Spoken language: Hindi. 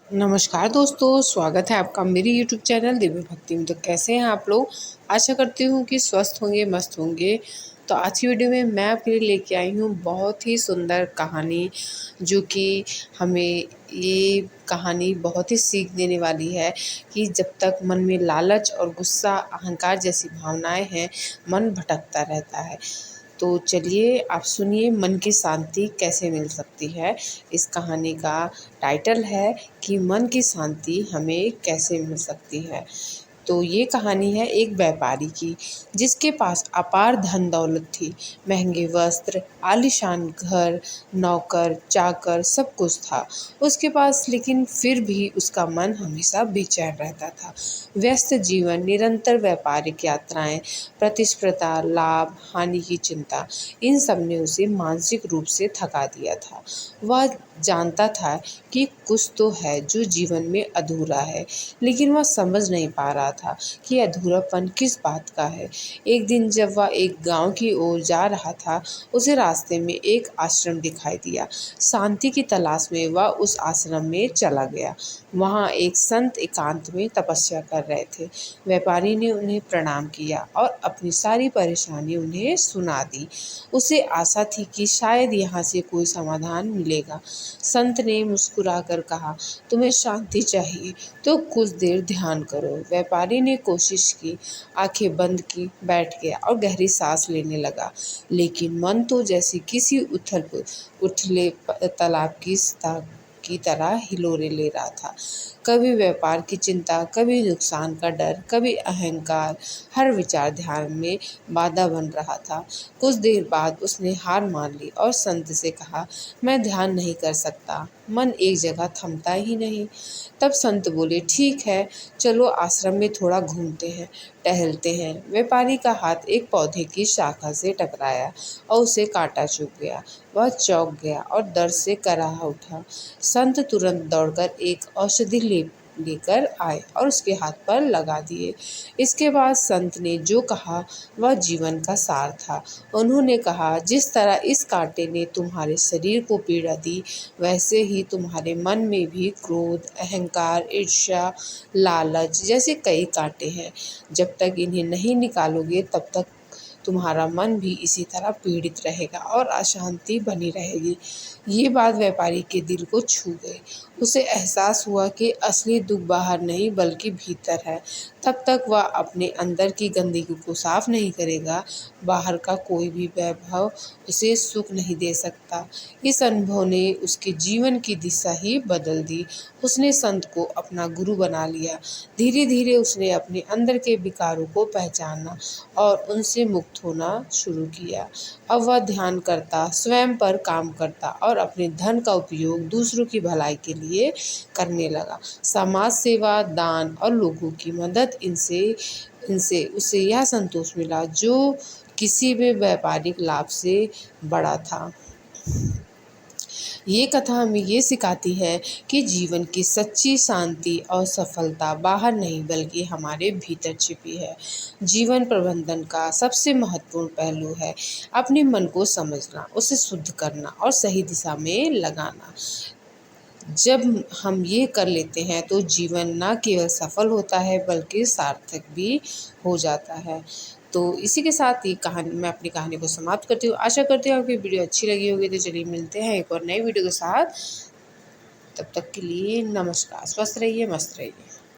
नमस्कार दोस्तों, स्वागत है आपका मेरे यूट्यूब चैनल दिव्य भक्ति में। तो कैसे हैं आप लोग? आशा करती हूँ कि स्वस्थ होंगे, मस्त होंगे। तो आज की वीडियो में मैं आपके लिए लेके आई हूँ बहुत ही सुंदर कहानी, जो कि हमें ये कहानी बहुत ही सीख देने वाली है कि जब तक मन में लालच और गुस्सा, अहंकार जैसी भावनाएं हैं, मन भटकता रहता है। तो चलिए आप सुनिए, मन की शांति कैसे मिल सकती है। इस कहानी का टाइटल है कि मन की शांति हमें कैसे मिल सकती है। तो ये कहानी है एक व्यापारी की, जिसके पास अपार धन दौलत थी। महंगे वस्त्र, आलीशान घर, नौकर चाकर सब कुछ था उसके पास, लेकिन फिर भी उसका मन हमेशा बेचैन रहता था। व्यस्त जीवन, निरंतर व्यापारिक यात्राएं, प्रतिस्पर्धा, लाभ हानि की चिंता, इन सब ने उसे मानसिक रूप से थका दिया था। वह जानता था कि कुछ तो है जो जीवन में अधूरा है, लेकिन वह समझ नहीं पा रहा था कि अधूरापन किस बात का है। एक दिन जब वह एक गांव की ओर जा रहा था, उसे रास्ते में एक आश्रम दिखाई दिया। शांति की तलाश में वह उस आश्रम में चला गया। वहां एक संत एकांत में तपस्या कर रहे थे। व्यापारी ने उन्हें प्रणाम किया और अपनी सारी परेशानी उन्हें सुना दी। उसे आशा थी कि शायद यहाँ से कोई समाधान मिलेगा। संत ने मुस्कुराकर कहा, तुम्हें शांति चाहिए तो कुछ देर ध्यान करो। व्यापारी ने कोशिश की, आंखें बंद की, बैठ गया और गहरी सांस लेने लगा। लेकिन मन तो जैसे किसी उथले तालाब की तरह हिलोरे ले रहा था। कभी व्यापार की चिंता, कभी नुकसान का डर, कभी अहंकार, हर विचार ध्यान में बाधा बन रहा था। कुछ देर बाद उसने हार मान ली और संत से कहा, मैं ध्यान नहीं कर सकता, मन एक जगह थमता ही नहीं। तब संत बोले, ठीक है, चलो आश्रम में थोड़ा घूमते हैं, टहलते हैं। व्यापारी का हाथ एक पौधे की शाखा से टकराया और उसे कांटा चुभ गया। वह चौंक गया और दर्द से कराह उठा। संत तुरंत दौड़कर एक औषधि लेकर आए और उसके हाथ पर लगा दिए। इसके बाद संत ने जो कहा वह जीवन का सार था। उन्होंने कहा, जिस तरह इस कांटे ने तुम्हारे शरीर को पीड़ा दी, वैसे ही तुम्हारे मन में भी क्रोध, अहंकार, ईर्ष्या, लालच जैसे कई कांटे हैं। जब तक इन्हें नहीं निकालोगे तब तक तुम्हारा मन भी इसी तरह पीड़ित रहेगा और अशांति बनी रहेगी। ये बात व्यापारी के दिल को छू गई। उसे एहसास हुआ कि असली दुख बाहर नहीं बल्कि भीतर है। तब तक वह अपने अंदर की गंदगी को साफ नहीं करेगा, बाहर का कोई भी वैभव उसे सुख नहीं दे सकता। इस अनुभव ने उसके जीवन की दिशा ही बदल दी। उसने संत को अपना गुरु बना लिया। धीरे धीरे उसने अपने अंदर के विकारों को पहचाना और उनसे मुक्त होना शुरू किया। अब वह ध्यान करता, स्वयं पर काम करता और अपने धन का उपयोग दूसरों की भलाई के लिए करने लगा। समाज सेवा, दान और लोगों की मदद, इनसे इनसे उसे यह संतोष मिला जो किसी भी व्यापारिक लाभ से बड़ा था। ये कथा हमें ये सिखाती है कि जीवन की सच्ची शांति और सफलता बाहर नहीं बल्कि हमारे भीतर छिपी है। जीवन प्रबंधन का सबसे महत्वपूर्ण पहलू है अपने मन को समझना, उसे शुद्ध करना और सही दिशा में लगाना। जब हम ये कर लेते हैं तो जीवन न केवल सफल होता है बल्कि सार्थक भी हो जाता है। तो इसी के साथ ये कहानी, मैं अपनी कहानी को समाप्त करती हूँ। आशा करती हूँ आपकी वीडियो अच्छी लगी होगी। तो चलिए मिलते हैं एक और नई वीडियो के साथ। तब तक के लिए नमस्कार, स्वस्थ रहिए, मस्त रहिए।